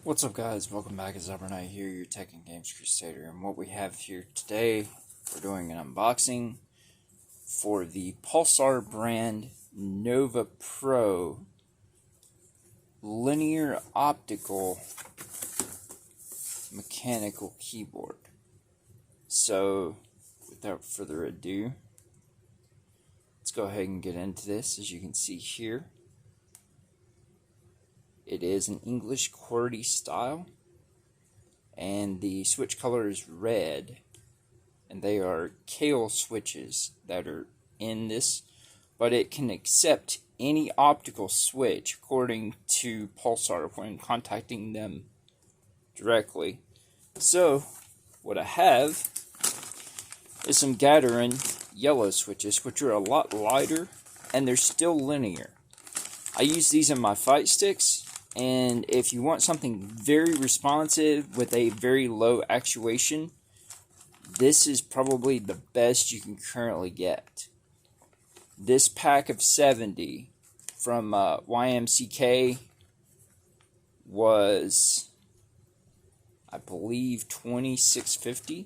What's up, guys? Welcome back. It's Knight here, your Tech and Games Crusader. And what we have here today, we're doing an unboxing for the Pulsar brand Nova Pro linear optical mechanical keyboard. So, without further ado, let's go ahead and get into this. As you can see here, it is an English QWERTY style, and the switch color is red, and they are Kailh switches that are in this, but it can accept any optical switch according to Pulsar when contacting them directly. So, what I have is some Gateron yellow switches, which are a lot lighter, and they're still linear. I use these in my fight sticks. And if you want something very responsive with a very low actuation, this is probably the best you can currently get. This pack of 70 from YMCK was, I believe, $26.50.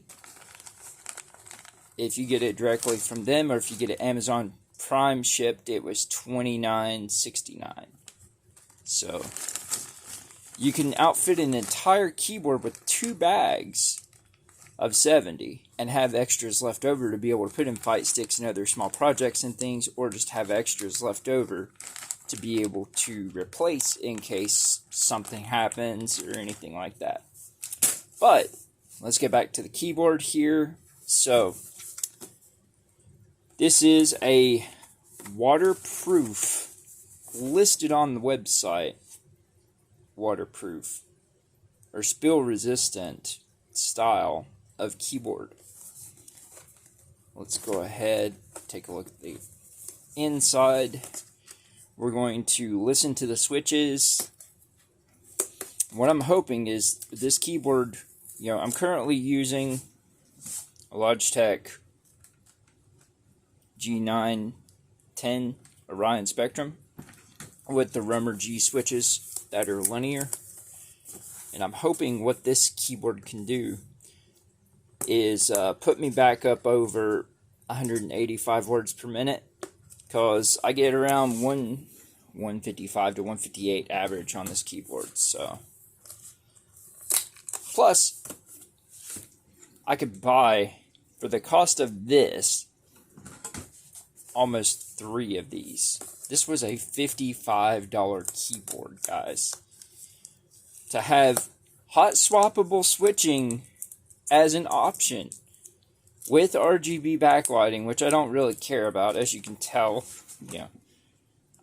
If you get it directly from them, or if you get it Amazon Prime shipped, it was $29.69. So you can outfit an entire keyboard with 2 bags of 70 and have extras left over to be able to put in fight sticks and other small projects and things, or just have extras left over to be able to replace in case something happens or anything like that. But let's get back to the keyboard here. So this is a waterproof, listed on the website, waterproof or spill resistant style of keyboard. Let's go ahead, take a look at the inside. We're going to listen to the switches. What I'm hoping is this keyboard, I'm currently using a Logitech G910 Orion Spectrum with the Romer G switches that are linear, and I'm hoping what this keyboard can do is put me back up over 185 words per minute, because I get around 155 to 158 average on this keyboard. So plus I could buy, for the cost of this, almost 3 of these. This was a $55 keyboard, guys. To have hot swappable switching as an option with RGB backlighting, which I don't really care about, as you can tell.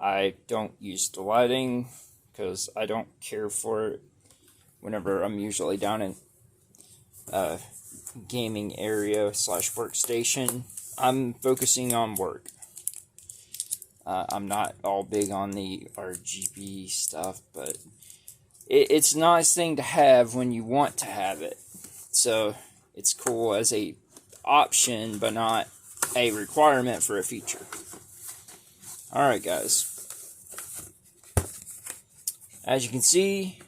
I don't use the lighting because I don't care for it whenever I'm usually down in gaming area / workstation. I'm focusing on work. I'm not all big on the RGB stuff, but it's a nice thing to have when you want to have it. So it's cool as a option, but not a requirement for a feature. Alright, guys. As you can see,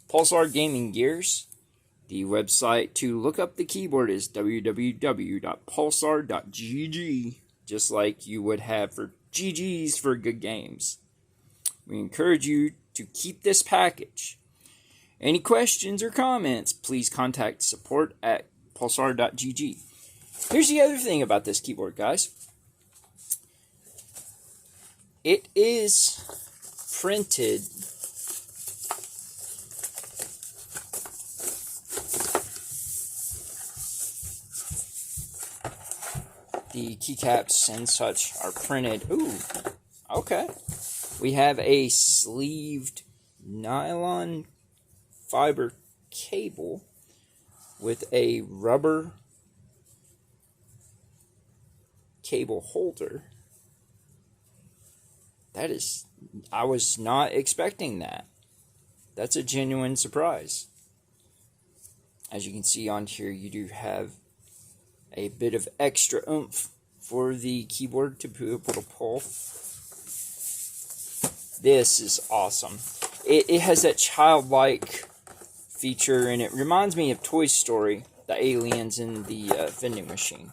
Pulsar Gaming Gears. The website to look up the keyboard is www.pulsar.gg, just like you would have for GG's for good games. We encourage you to keep this package. Any questions or comments, please contact support@pulsar.gg. Here's the other thing about this keyboard, guys. It is printed the keycaps and such are printed. Ooh, okay. We have a sleeved nylon fiber cable with a rubber cable holder. I was not expecting that. That's a genuine surprise. As you can see on here, you do have a bit of extra oomph for the keyboard to be able to pull. This is awesome. It has that childlike feature, and it reminds me of Toy Story, the aliens in the vending machine.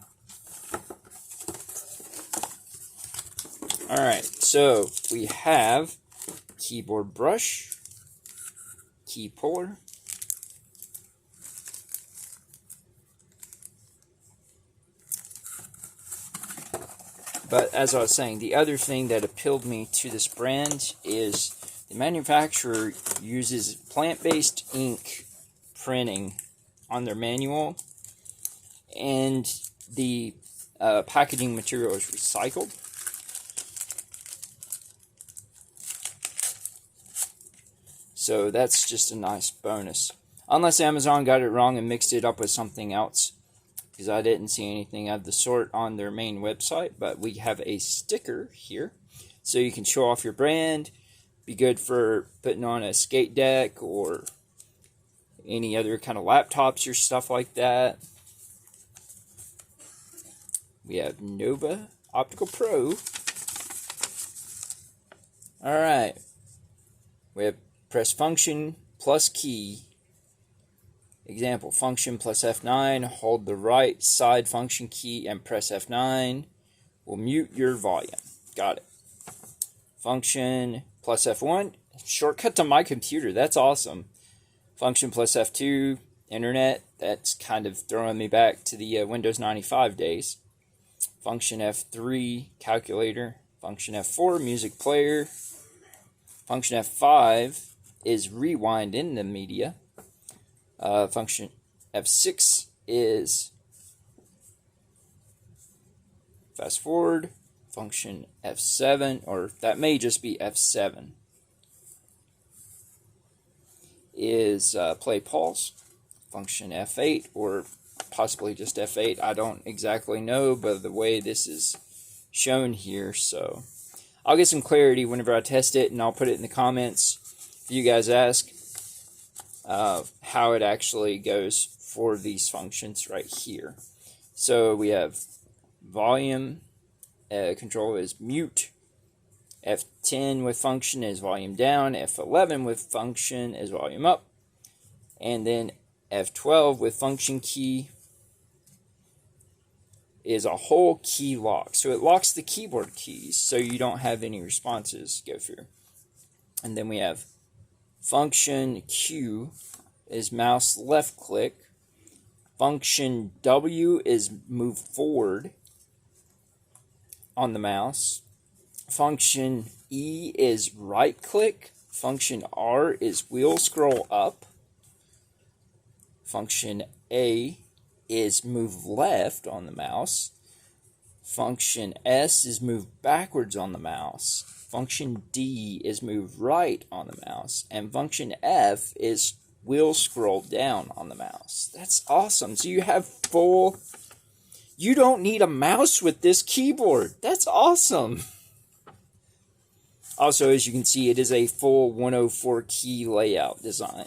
Alright, so we have keyboard brush, key puller, but as I was saying, the other thing that appealed me to this brand is the manufacturer uses plant-based ink printing on their manual, and the packaging material is recycled. So that's just a nice bonus. Unless Amazon got it wrong and mixed it up with something else, because I didn't see anything of the sort on their main website. But we have a sticker here, so you can show off your brand. Be good for putting on a skate deck or any other kind of laptops or stuff like that. We have Nova Optical Pro. Alright. We have press function plus key. Example, function plus F9. Hold the right side function key and press F9. Will mute your volume. Got it. Function plus F1. Shortcut to my computer. That's awesome. Function plus F2. Internet. That's kind of throwing me back to the Windows 95 days. Function F3. Calculator. Function F4. Music player. Function F5 is rewind in the media. Function F6 is fast forward. Function F7, or that may just be F7, is play pause. Function F8, or possibly just F8. I don't exactly know, but the way this is shown here, so I'll get some clarity whenever I test it, and I'll put it in the comments if you guys ask how it actually goes for these functions right here. So we have volume control is mute. F10 with function is volume down. F11 with function is volume up. And then F12 with function key is a whole key lock. So it locks the keyboard keys so you don't have any responses go through. And then we have function Q is mouse left click. Function W is move forward on the mouse. Function E is right click. Function R is wheel scroll up. Function A is move left on the mouse. Function S is move backwards on the mouse. Function D is move right on the mouse. And function F is wheel scroll down on the mouse. That's awesome. So you have full... You don't need a mouse with this keyboard. That's awesome. Also, as you can see, it is a full 104 key layout design.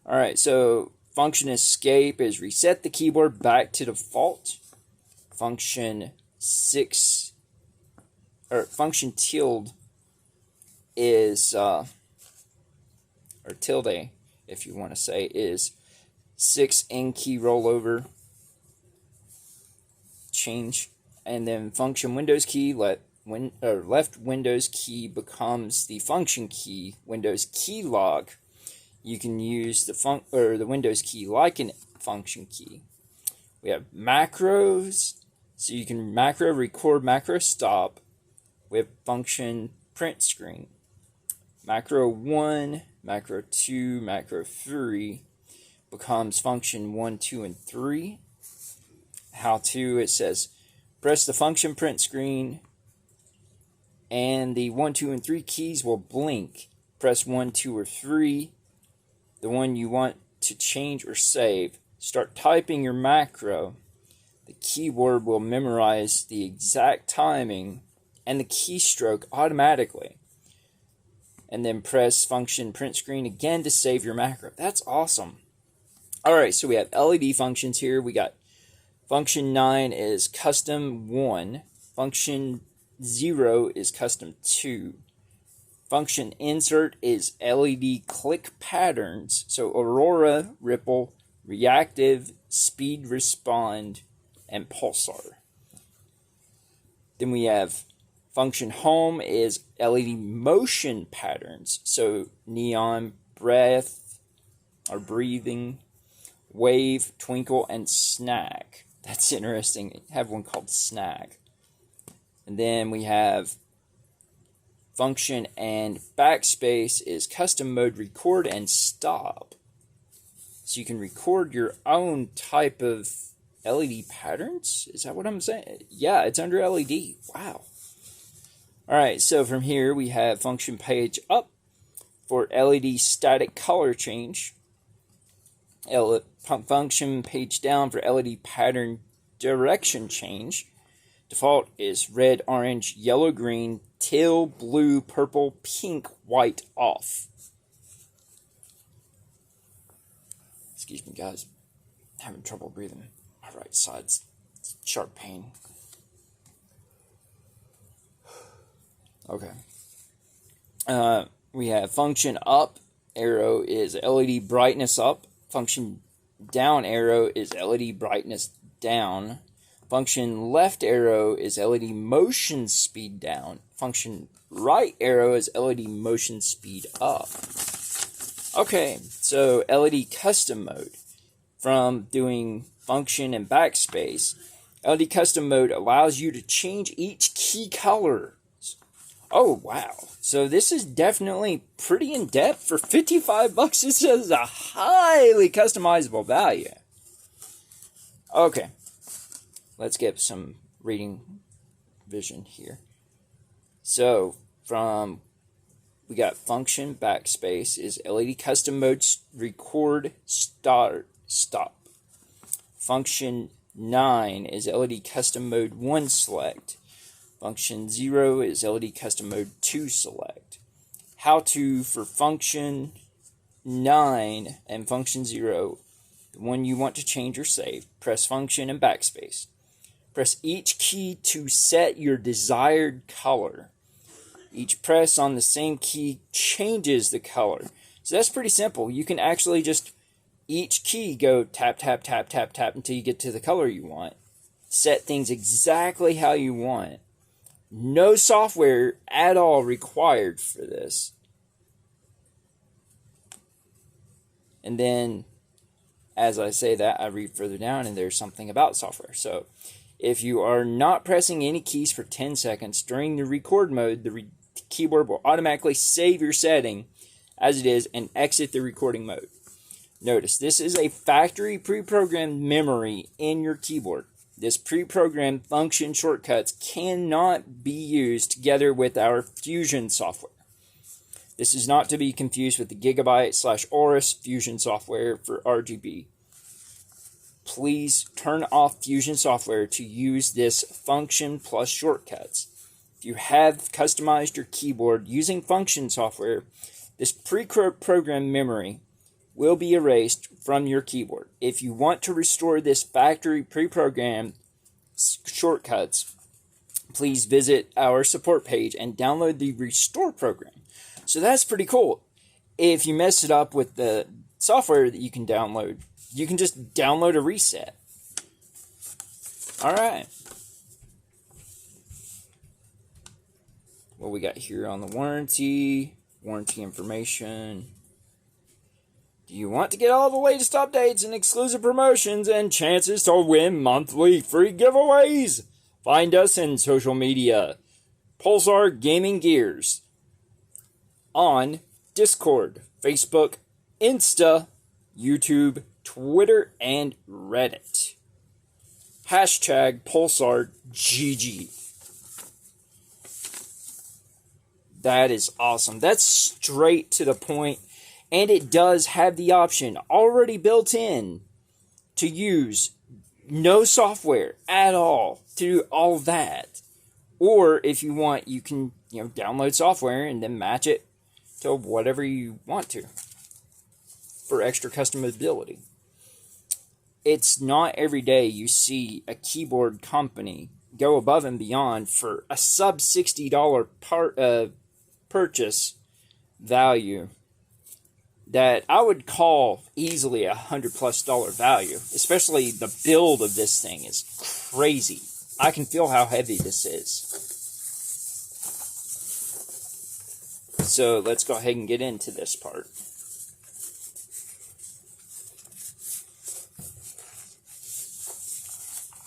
Alright, so function escape is reset the keyboard back to default. Function tilde is, or tilde, if you want to say, is 6 in key rollover change. And then function Windows key, left Windows key becomes the function key, Windows key lock. You can use the Windows key like a function key. We have macros, so you can macro record, macro stop with function print screen. Macro 1, macro 2, macro 3 becomes function 1, 2, and 3. How to, it says press the function print screen and the 1, 2, and 3 keys will blink. Press 1, 2, or 3, the one you want to change or save. Start typing your macro. The keyboard will memorize the exact timing and the keystroke automatically. And then press function print screen again to save your macro. That's awesome. Alright, so we have LED functions here. We got function 9 is custom 1. Function 0 is custom 2. Function insert is LED click patterns. So Aurora, Ripple, Reactive, Speed Respond, and Pulsar. Then we have function home is LED motion patterns. So neon, breath, or breathing, wave, twinkle, and snag. That's interesting. I have one called snag. And then we have function and backspace is custom mode record and stop. So you can record your own type of LED patterns? Is that what I'm saying? Yeah, it's under LED. Wow. Alright, so from here we have function page up for LED static color change. Function page down for LED pattern direction change. Default is red, orange, yellow, green, teal, blue, purple, pink, white, off. Excuse me, guys. I'm having trouble breathing. My right side's sharp pain. Okay. We have function up arrow is LED brightness up. Function down arrow is LED brightness down. Function left arrow is LED motion speed down. Function right arrow is LED motion speed up. Okay, so LED custom mode. From doing function and backspace, LED custom mode allows you to change each key color. Oh, wow. So this is definitely pretty in-depth. For $55, this is a highly customizable value. Okay. Let's get some reading vision here. So, we got function backspace is LED custom mode record start stop. Function 9 is LED custom mode 1 select. Function 0 is LED custom mode 2 select. How to for function 9 and function 0, the one you want to change or save, press function and backspace. Press each key to set your desired color. Each press on the same key changes the color. So that's pretty simple. You can actually just each key go tap, tap, tap, tap, tap until you get to the color you want. Set things exactly how you want. No software at all required for this. And then, as I say that, I read further down and there's something about software. So, if you are not pressing any keys for 10 seconds during the record mode, the keyboard will automatically save your setting as it is and exit the recording mode. Notice, this is a factory pre-programmed memory in your keyboard. This pre-programmed function shortcuts cannot be used together with our Fusion software. This is not to be confused with the Gigabyte/Aorus Fusion software for RGB. Please turn off Fusion software to use this function plus shortcuts. If you have customized your keyboard using function software, this pre-programmed memory will be erased from your keyboard. If you want to restore this factory pre-programmed shortcuts, please visit our support page and download the restore program. So that's pretty cool. If you mess it up with the software that you can download, you can just download a reset. Alright. What we got here on the warranty information. Do you want to get all the latest updates and exclusive promotions and chances to win monthly free giveaways? Find us in social media. Pulsar Gaming Gears. On Discord, Facebook, Insta, YouTube, Twitter, and Reddit. Hashtag PulsarGG. That is awesome. That's straight to the point. And it does have the option already built in to use no software at all to do all that. Or if you want, you can download software and then match it to whatever you want to for extra customizability. It's not every day you see a keyboard company go above and beyond for a sub $60 per purchase value that I would call easily $100+ value. Especially the build of this thing is crazy. I can feel how heavy this is. So let's go ahead and get into this part.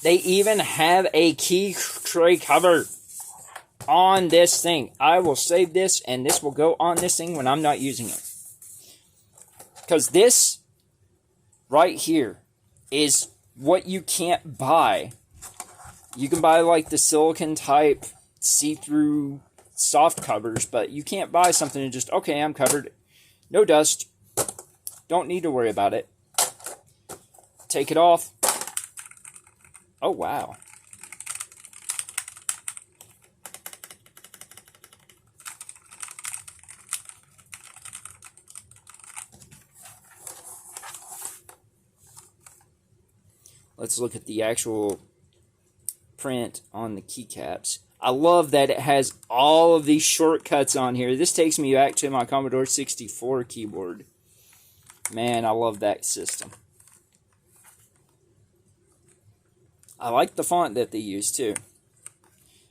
They even have a key tray cover on this thing. I will save this, and this will go on this thing when I'm not using it. Because this right here is what you can't buy. You can buy like the silicone type see-through soft covers, but you can't buy something and just, okay, I'm covered. No dust. Don't need to worry about it. Take it off. Oh, wow. Let's look at the actual print on the keycaps. I love that it has all of these shortcuts on here. This takes me back to my Commodore 64 keyboard. Man, I love that system. I like the font that they use too.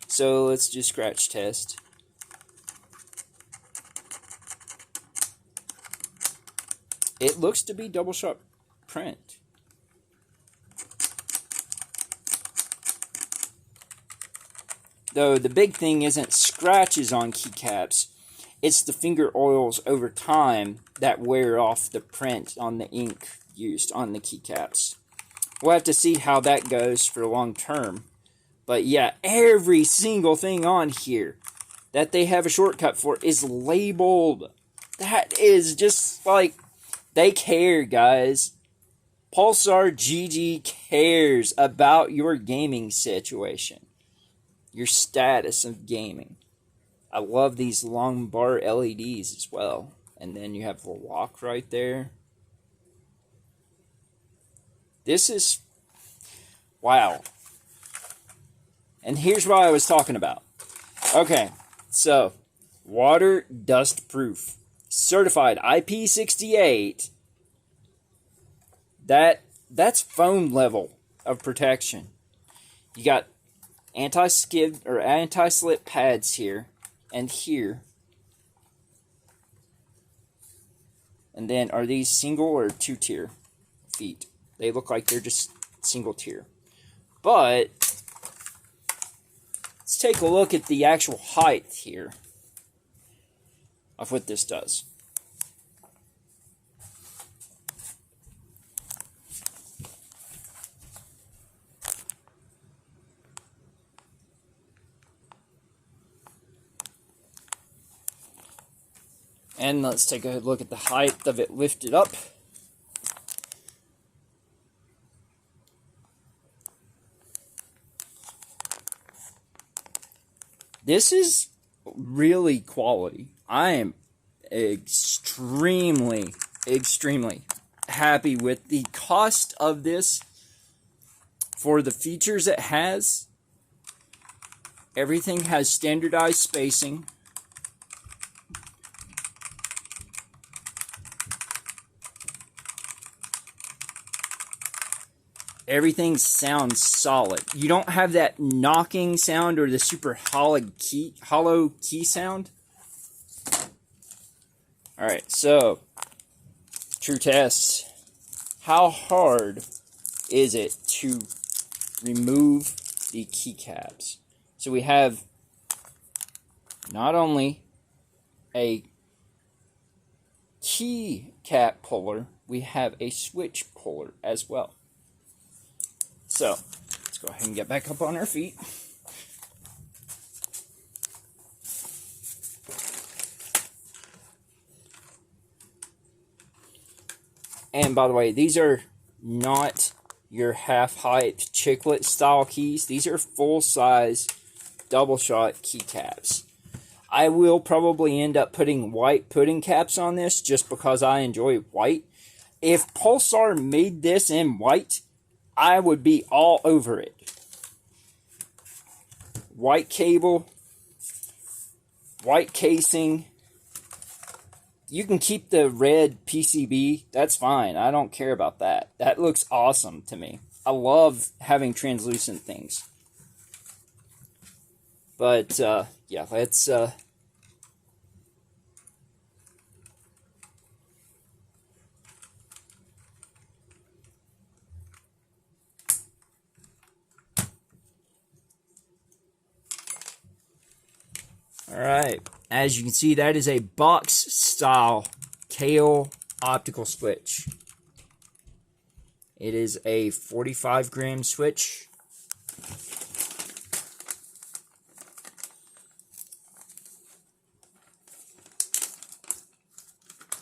So let's do scratch test. It looks to be double shot print. Though the big thing isn't scratches on keycaps, it's the finger oils over time that wear off the print on the ink used on the keycaps. We'll have to see how that goes for long term. But yeah, every single thing on here that they have a shortcut for is labeled. That is just like, they care, guys. Pulsar GG cares about your gaming situation. Your status of gaming. I love these long bar LEDs as well. And then you have the lock right there. This is, wow. And here's what I was talking about. Okay, so, water dust proof. Certified IP68. That's phone level of protection. You got anti-skid or anti-slip pads here and here. And then are these single or two-tier feet? They look like they're just single tier. But let's take a look at the actual height here of what this does. And let's take a look at the height of it lifted up. This is really quality. I am extremely happy with the cost of this for the features it has. Everything has standardized spacing. Everything sounds solid. You don't have that knocking sound or the super hollow key sound. Alright, so, true test. How hard is it to remove the keycaps? So we have not only a keycap puller, we have a switch puller as well. So, let's go ahead and get back up on our feet. And by the way, these are not your half-height chiclet style keys. These are full-size double-shot keycaps. I will probably end up putting white pudding caps on this just because I enjoy white. If Pulsar made this in white, I would be all over it. White cable. white casing. You can keep the red PCB. That's fine. I don't care about that. That looks awesome to me. I love having translucent things. But, yeah, let's... Alright, as you can see, that is a box-style Kailh optical switch. It is a 45-gram switch.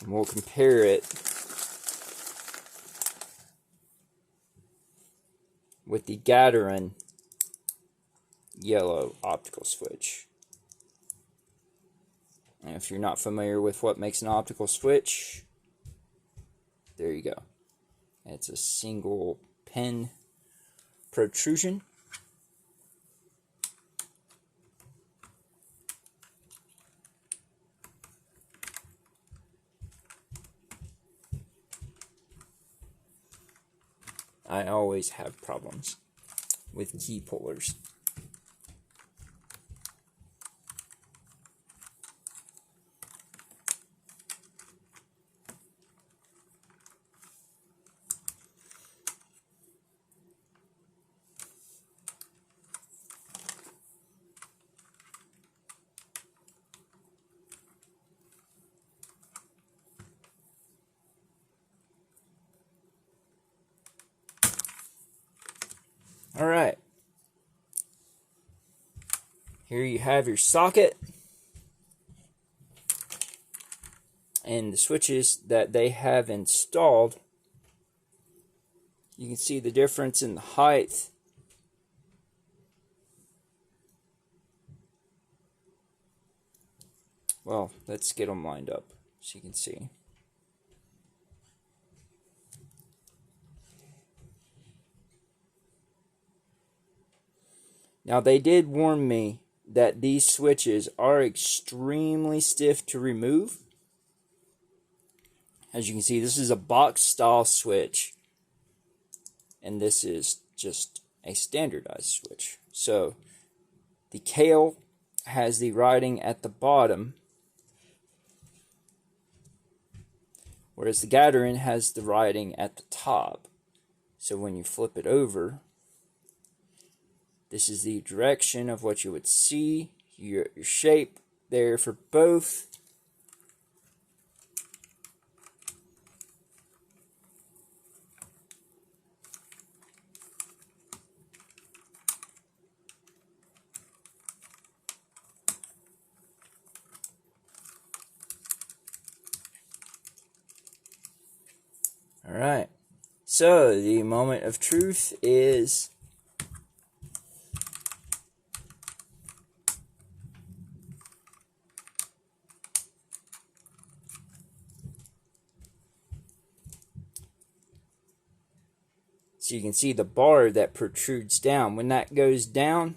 And we'll compare it with the Gateron yellow optical switch. And if you're not familiar with what makes an optical switch, there you go. It's a single pin protrusion. I always have problems with key pullers. Alright, here you have your socket and the switches that they have installed. You can see the difference in the height. Well, let's get them lined up so you can see. Now, they did warn me that these switches are extremely stiff to remove. As you can see, this is a box-style switch, and this is just a standardized switch. So, the Kailh has the writing at the bottom, whereas the Gateron has the writing at the top. So when you flip it over, this is the direction of what you would see, your shape there for both. Alright, so the moment of truth is so you can see the bar that protrudes down. When that goes down,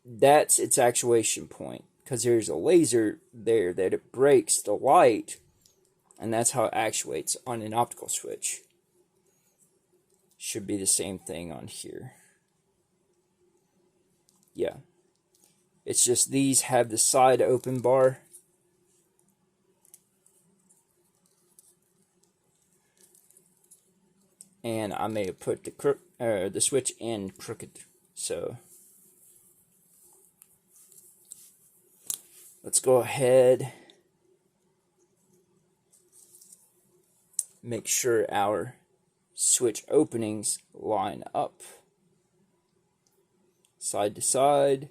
that's its actuation point, because there's a laser there that it breaks the light, and that's how it actuates on an optical switch. Should be the same thing on here. Yeah. It's just these have the side open bar. And I may have put the switch in crooked. So let's go ahead. Make sure our switch openings line up. Side to side.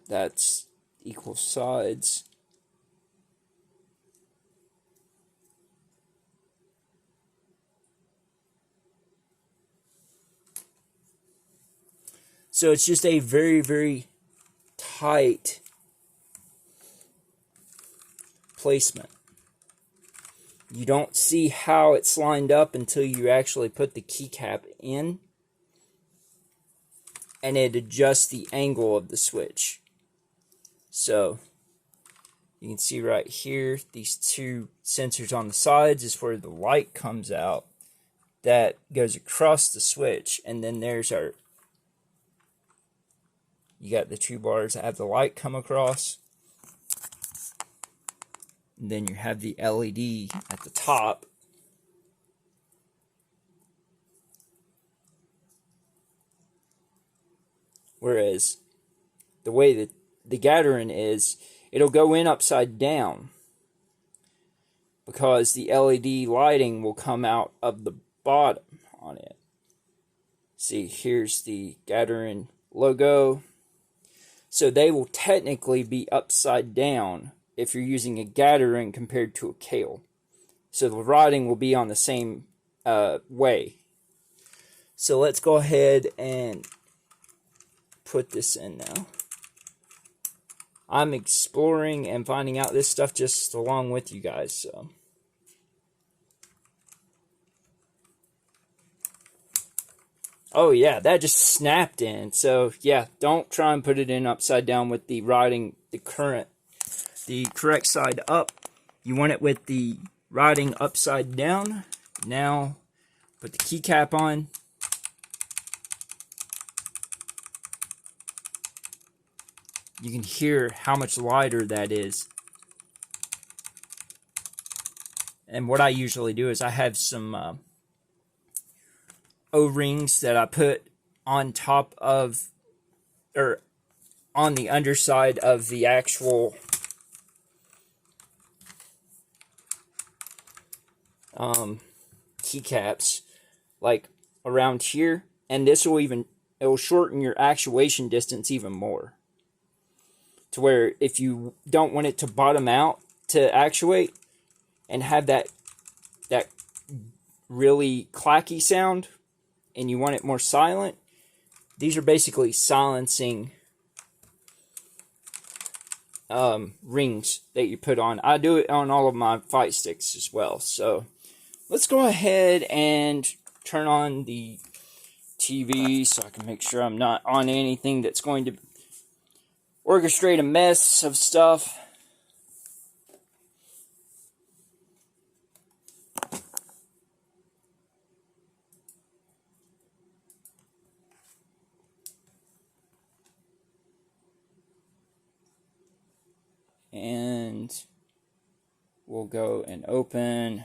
That's equal sides. So it's just a very, very tight placement. You don't see how it's lined up until you actually put the keycap in, and it adjusts the angle of the switch. So you can see right here, these two sensors on the sides is where the light comes out. That goes across the switch, and then there's our, you got the two bars that have the light come across. And then you have the LED at the top. Whereas the way that the Gateron is, it'll go in upside down because the LED lighting will come out of the bottom on it. See, here's the Gateron logo. So they will technically be upside down if you're using a Gateron compared to a Kailh. So the writing will be on the same way. So let's go ahead and put this in now. I'm exploring and finding out this stuff just along with you guys. So oh yeah, that just snapped in. So yeah, don't try and put it in upside down with the writing the correct side up. You want it with the writing upside down. Now put the keycap on. You can hear how much lighter that is. And what I usually do is I have some O-rings that I put on top of, or on the underside of the actual keycaps, like around here, and this will even, it will shorten your actuation distance even more, to where if you don't want it to bottom out to actuate and have that really clacky sound, and you want it more silent, these are basically silencing rings that you put on. I do it on all of my fight sticks as well. So let's go ahead and turn on the TV so I can make sure I'm not on anything that's going to orchestrate a mess of stuff. And we'll go and open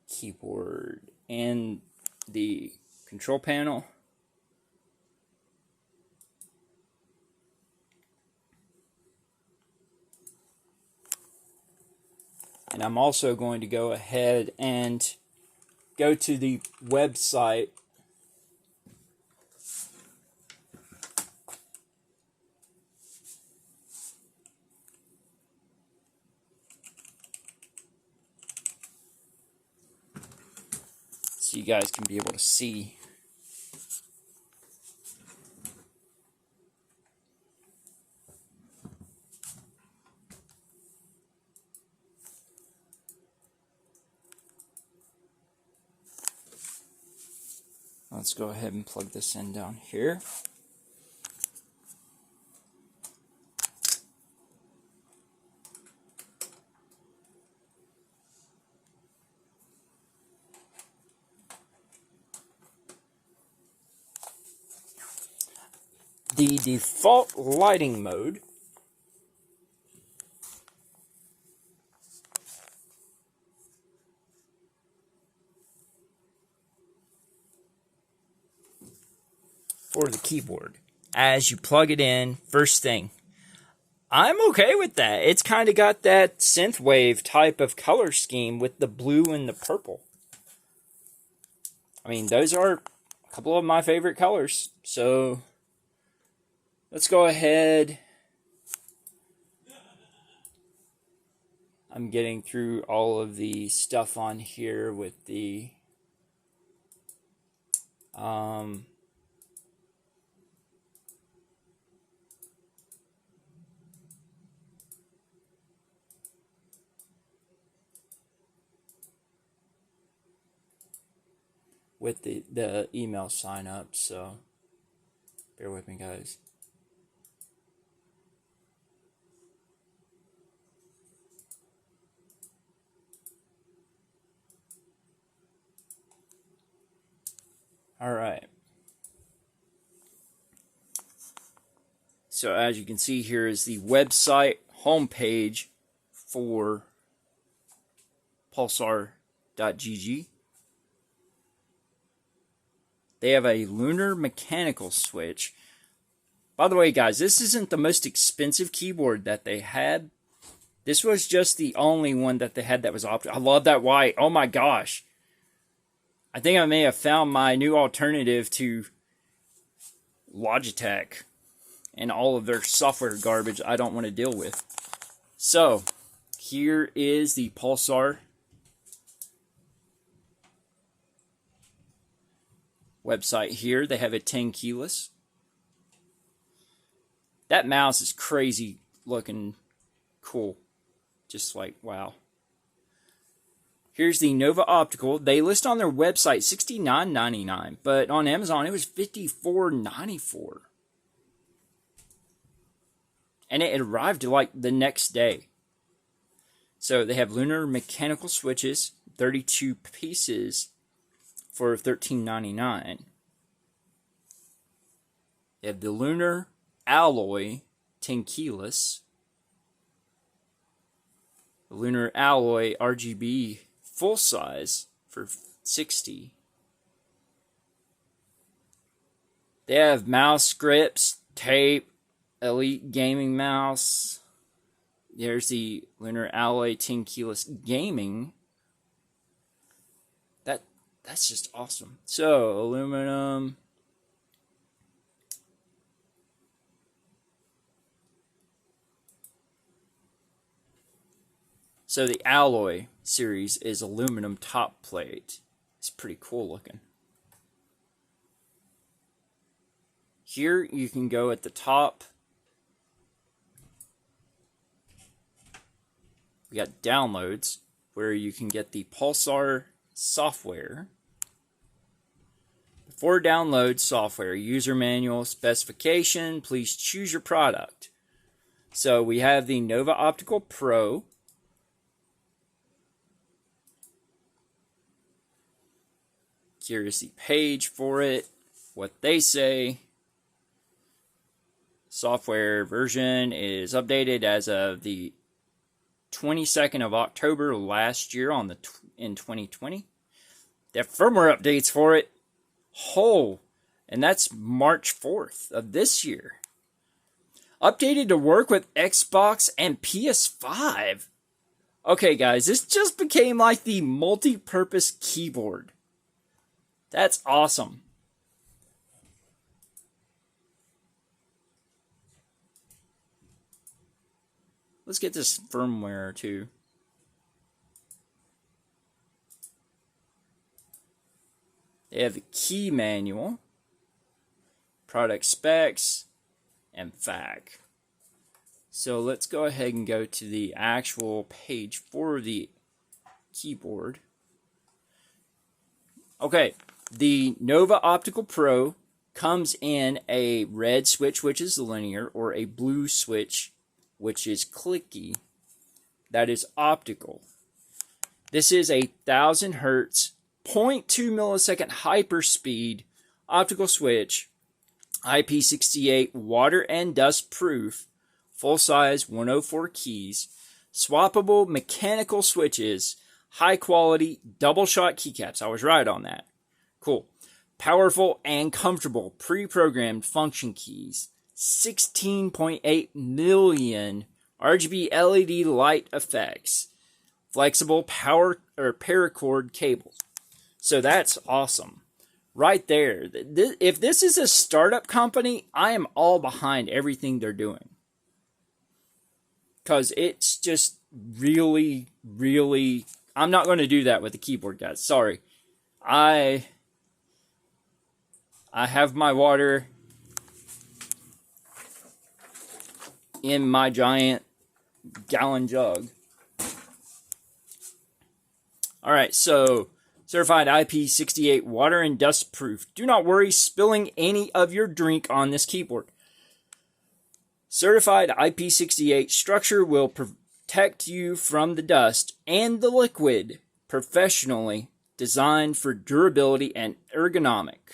keyboard and the control panel. And I'm also going to go ahead and go to the website so you guys can be able to see. Let's go ahead and plug this in down here. The default lighting mode for the keyboard, as you plug it in first thing, I'm okay with that. It's kind of got that synthwave type of color scheme with the blue and the purple. I mean, those are couple of my favorite colors. So let's go ahead. I'm getting through all of the stuff on here with the email sign up, so bear with me, guys. All right. So as you can see, here is the website homepage for pulsar.gg. They have a lunar mechanical switch. By the way, guys, this isn't the most expensive keyboard that they had. This was just the only one that they had that was optical. I love that white. Oh my gosh. I think I may have found my new alternative to Logitech and all of their software garbage I don't want to deal with. So, here is the Pulsar website here. They have a 10 keyless. That mouse is crazy looking cool. Just like, wow. Here's the Nova Optical. They list on their website $69.99, but on Amazon it was $54.94. And it arrived like the next day. So they have lunar mechanical switches, 32 pieces for $13.99. They have the lunar alloy 10 keyless. The lunar alloy RGB full size for $60. They have mouse grips, tape, Elite gaming mouse. There's the lunar alloy 10 keyless gaming. That's just awesome. So aluminum. So the alloy series is aluminum top plate. It's pretty cool looking. Here you can go at the top. We got downloads where you can get the Pulsar software. Before download software, user manual, specification, please choose your product. So we have the Nova Optical Pro. Here's the page for it, what they say. Software version is updated as of the 22nd of October last year in 2020. They have firmware updates for it. And that's March 4th of this year. Updated to work with Xbox and PS5. Okay, guys, this just became like the multi-purpose keyboard. That's awesome. Let's get this firmware too. They have the key manual, product specs, and FAQ. So let's go ahead and go to the actual page for the keyboard. Okay, the Nova Optical Pro comes in a red switch, which is linear, or a blue switch, which is clicky. That is optical. This is a 1000 hertz, 0.2 millisecond hyperspeed optical switch, IP68 water and dust proof, full size 104 keys, swappable mechanical switches, high quality double shot keycaps. I was right on that. Cool. Powerful and comfortable pre-programmed function keys. 16.8 million RGB LED light effects. Flexible power or paracord cable. So that's awesome. right there. If this is a startup company, I am all behind everything they're doing. Because it's just really, really... I'm not going to do that with the keyboard, guys. Sorry. I have my water in my giant gallon jug. Alright, so certified IP68 water and dust proof. Do not worry spilling any of your drink on this keyboard. Certified IP68 structure will protect you from the dust and the liquid. Professionally designed for durability and ergonomics,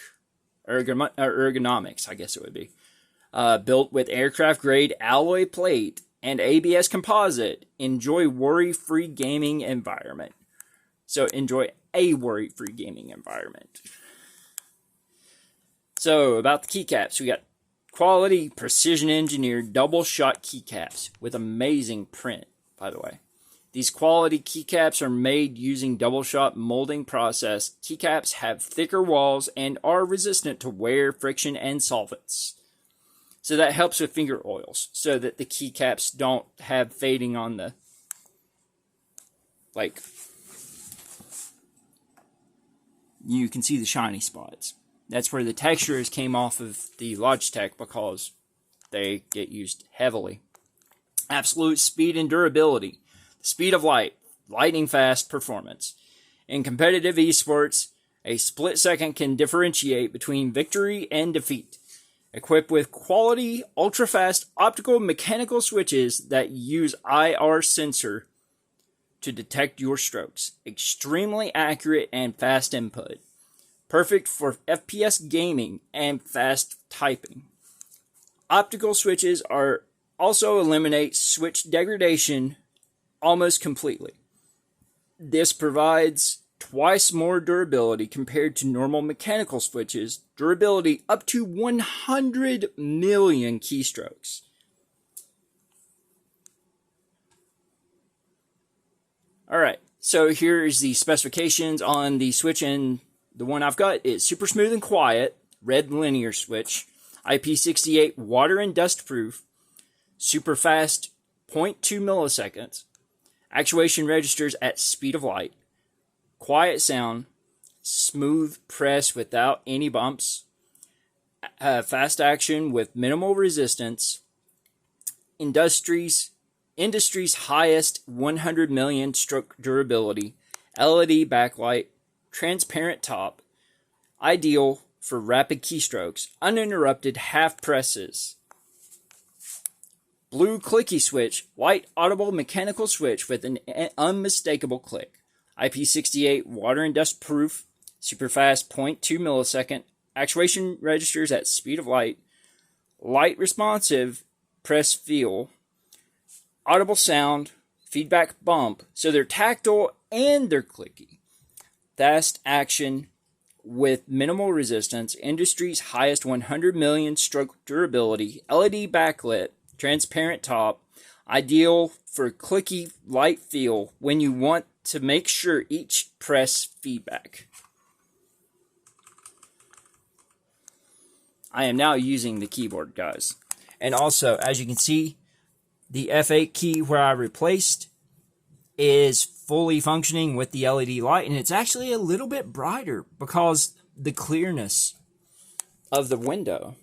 I guess it would be. Built with aircraft-grade alloy plate and ABS composite. Enjoy worry-free gaming environment. So enjoy a worry-free gaming environment. So about the keycaps, we got quality, precision-engineered, double-shot keycaps with amazing print, by the way. These quality keycaps are made using double-shot molding process. Keycaps have thicker walls and are resistant to wear, friction, and solvents. So that helps with finger oils, so that the keycaps don't have fading on the, like, you can see the shiny spots. That's where the textures came off of the Logitech because they get used heavily. Absolute speed and durability. Speed of light. Lightning fast performance. In competitive esports, a split second can differentiate between victory and defeat. Equipped with quality, ultra-fast optical mechanical switches that use IR sensor to detect your strokes. Extremely accurate and fast input. Perfect for FPS gaming and fast typing. Optical switches also eliminate switch degradation almost completely. This provides twice more durability compared to normal mechanical switches. Durability up to 100 million keystrokes. Alright, so here's the specifications on the switch, and the one I've got is super smooth and quiet, red linear switch, IP68 water and dust proof, super fast 0.2 milliseconds, actuation registers at speed of light, quiet sound, smooth press without any bumps, fast action with minimal resistance, industry's highest 100 million stroke durability, LED backlight, transparent top, ideal for rapid keystrokes, uninterrupted half presses. Blue clicky switch, light audible mechanical switch with an unmistakable click. IP68 water and dust proof, super fast 0.2 millisecond, actuation registers at speed of light, light responsive, press feel, audible sound, feedback bump, so they're tactile and they're clicky. Fast action with minimal resistance, industry's highest 100 million stroke durability, LED backlit, transparent top, ideal for clicky light feel when you want to make sure each press feedback. I am now using the keyboard, guys. And also, as you can see, the F8 key where I replaced is fully functioning with the LED light, and it's actually a little bit brighter because the clearness of the window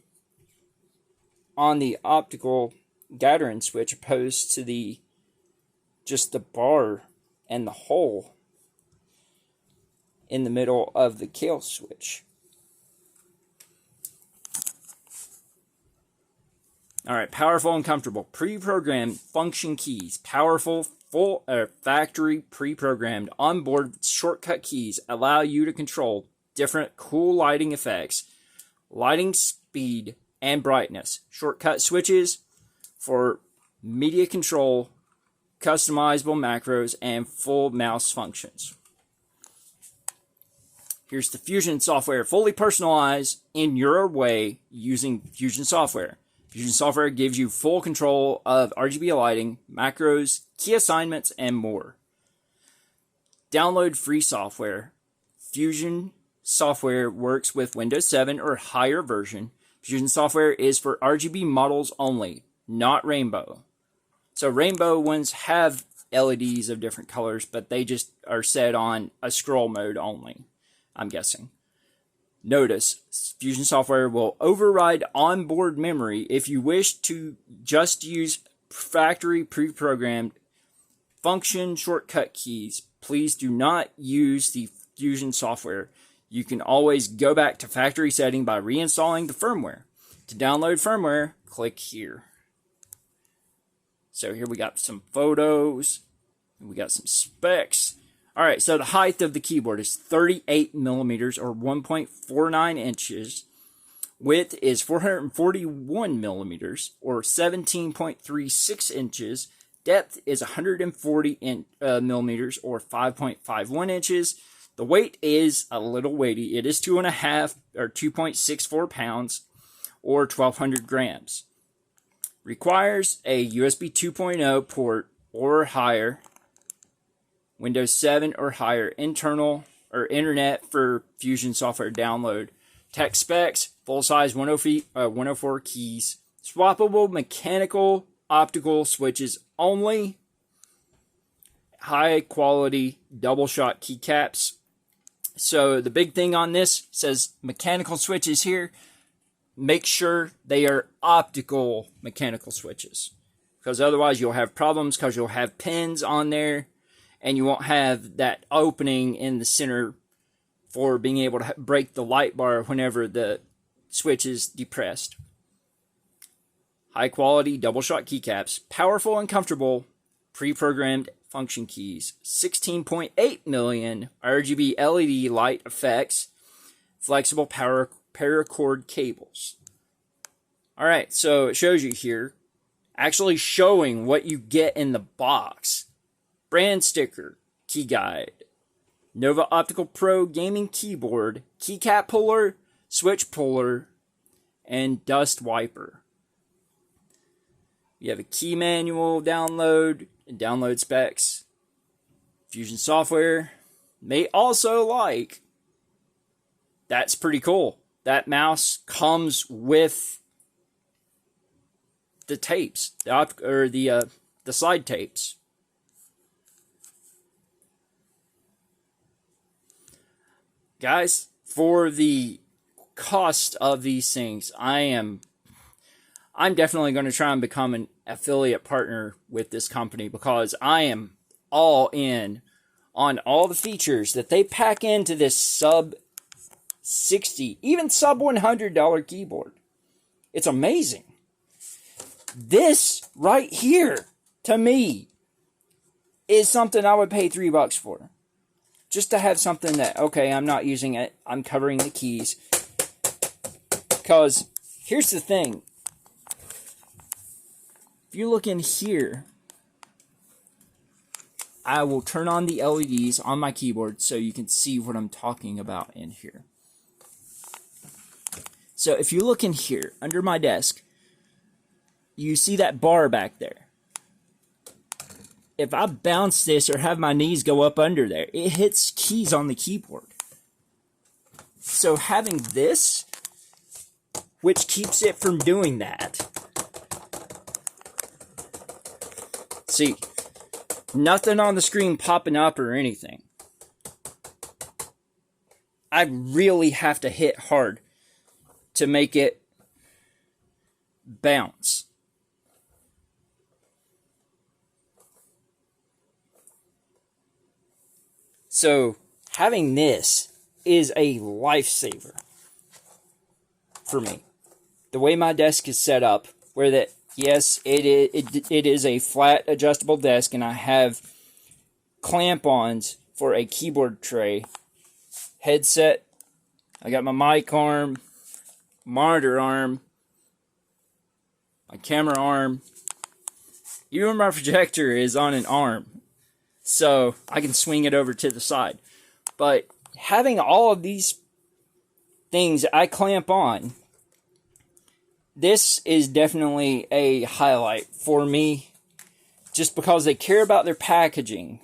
on the optical Gateron switch opposed to just the bar and the hole in the middle of the Kailh switch. Alright, powerful and comfortable. Pre-programmed function keys. Powerful, full factory pre-programmed onboard shortcut keys allow you to control different cool lighting effects, lighting speed, and brightness. Shortcut switches for media control, customizable macros, and full mouse functions. Here's the Fusion software, fully personalized in your way using Fusion software. Fusion software gives you full control of RGB lighting, macros, key assignments, and more. Download free software, Fusion software works with Windows 7 or higher version. Fusion software is for RGB models only, not rainbow. So rainbow ones have LEDs of different colors, but they just are set on a scroll mode only, I'm guessing. Notice, Fusion software will override onboard memory if you wish to just use factory pre-programmed function shortcut keys. Please do not use the Fusion software. You can always go back to factory setting by reinstalling the firmware. To download firmware, click here. So here we got some photos, we got some specs. Alright, so the height of the keyboard is 38 millimeters or 1.49 inches. Width is 441 millimeters or 17.36 inches. Depth is 140 millimeters or 5.51 inches. The weight is a little weighty. It is 2.5 or 2.64 pounds or 1,200 grams. Requires a USB 2.0 port or higher, Windows 7 or higher, internal or internet for Fusion software download. Tech specs, full-size 104 keys, swappable mechanical optical switches only, high-quality double-shot keycaps. So the big thing on this says mechanical switches here. Make sure they are optical mechanical switches, because otherwise you'll have problems, because you'll have pins on there and you won't have that opening in the center for being able to break the light bar whenever the switch is depressed. High quality double shot keycaps, powerful and comfortable pre-programmed function keys, 16.8 million RGB LED light effects, flexible paracord cables. Alright, so it shows you here, actually showing what you get in the box. Brand sticker, key guide, Nova Optical Pro gaming keyboard, keycap puller, switch puller, and dust wiper. You have a key manual download and download specs. Fusion software. May also like, that's pretty cool, that mouse comes with the tapes, the slide tapes. Guys, for the cost of these things, I'm definitely going to try and become an affiliate partner with this company, because I am all in on all the features that they pack into this sub $60, even sub $100 keyboard. It's amazing. This right here, to me, is something I would pay $3 for. Just to have something that, okay, I'm not using it, I'm covering the keys. Because here's the thing. If you look in here, I will turn on the LEDs on my keyboard so you can see what I'm talking about in here. So if you look in here, under my desk, you see that bar back there. If I bounce this or have my knees go up under there, it hits keys on the keyboard. So having this, which keeps it from doing that. See, nothing on the screen popping up or anything. I really have to hit hard to make it bounce. So having this is a lifesaver for me. The way my desk is set up, where that, yes, it is a flat adjustable desk, and I have clamp-ons for a keyboard tray, headset, I got my mic arm, monitor arm, my camera arm, even my projector is on an arm, so I can swing it over to the side. But having all of these things I clamp on, this is definitely a highlight for me, just because they care about their packaging.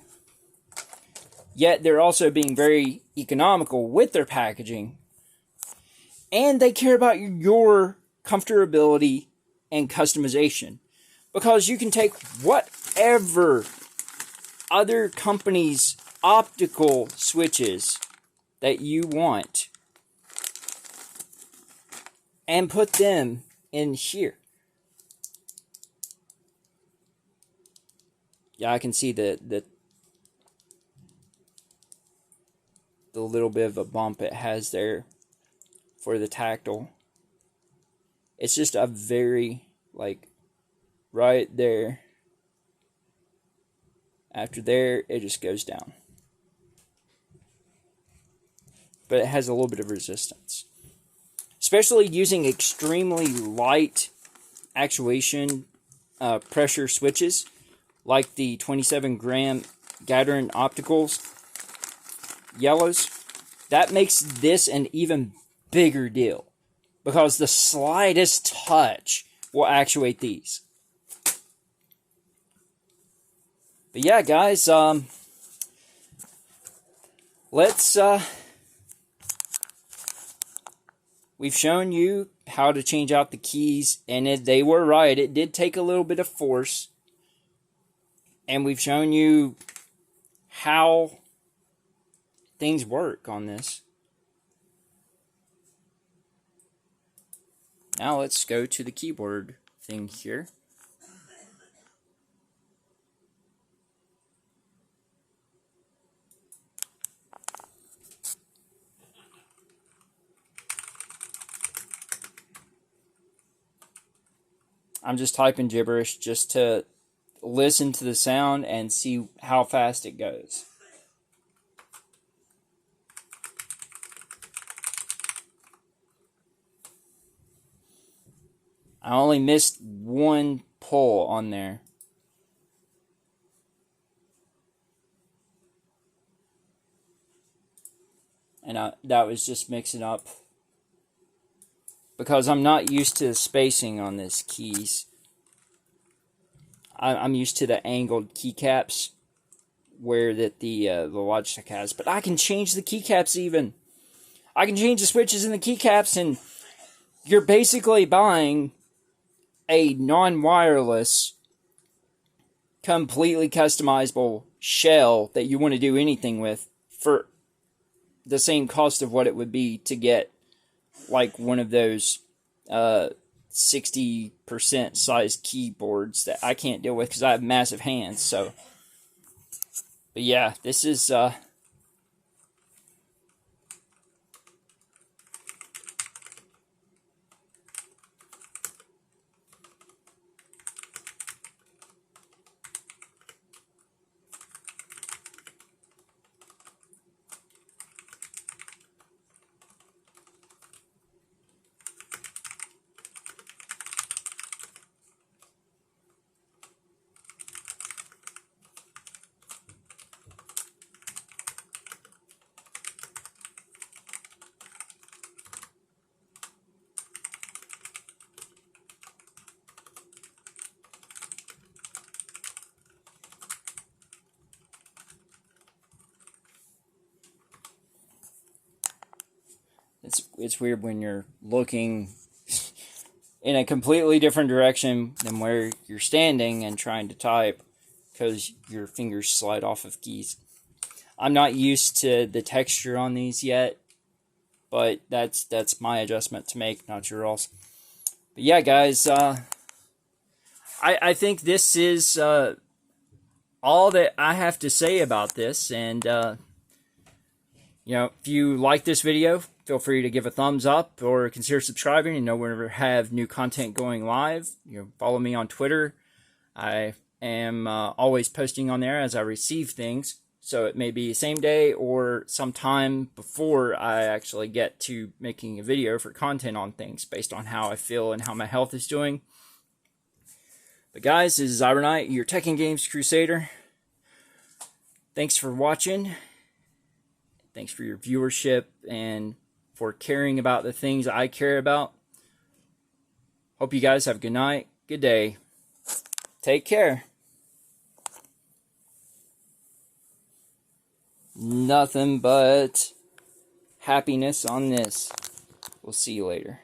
yet they're also being very economical with their packaging, and they care about your comfortability and customization, because you can take whatever other company's optical switches that you want and put them in here. Yeah, I can see the little bit of a bump it has there for the tactile. It's just a very, like, right there. After there, it just goes down. But it has a little bit of resistance. Especially using extremely light actuation pressure switches, like the 27-gram Gateron opticals yellows. That makes this an even bigger deal, because the slightest touch will actuate these. But yeah, guys, we've shown you how to change out the keys, and they were right. It did take a little bit of force. And we've shown you how things work on this. Now let's go to the keyboard thing here. I'm just typing gibberish just to listen to the sound and see how fast it goes. I only missed one pull on there. And that was just mixing up, because I'm not used to the spacing on this keys. I'm used to the angled keycaps where the Logitech has. But I can change the keycaps even. I can change the switches in the keycaps, and you're basically buying a non-wireless, completely customizable shell that you want to do anything with for the same cost of what it would be to get like one of those 60% size keyboards that I can't deal with because I have massive hands. So, but yeah, this is it's weird when you're looking in a completely different direction than where you're standing and trying to type, because your fingers slide off of keys. I'm not used to the texture on these yet, but that's my adjustment to make, not yours. But yeah, guys, I think this is all that I have to say about this. And you know, if you like this video, feel free to give a thumbs up or consider subscribing and know whenever I have new content going live. You know, follow me on Twitter. I am always posting on there as I receive things. So it may be same day or sometime before I actually get to making a video for content on things based on how I feel and how my health is doing. But guys, this is Ironite, your Tech and Games Crusader. Thanks for watching. Thanks for your viewership and for caring about the things I care about. Hope you guys have a good night, good day. Take care. nothing but happiness on this. We'll see you later.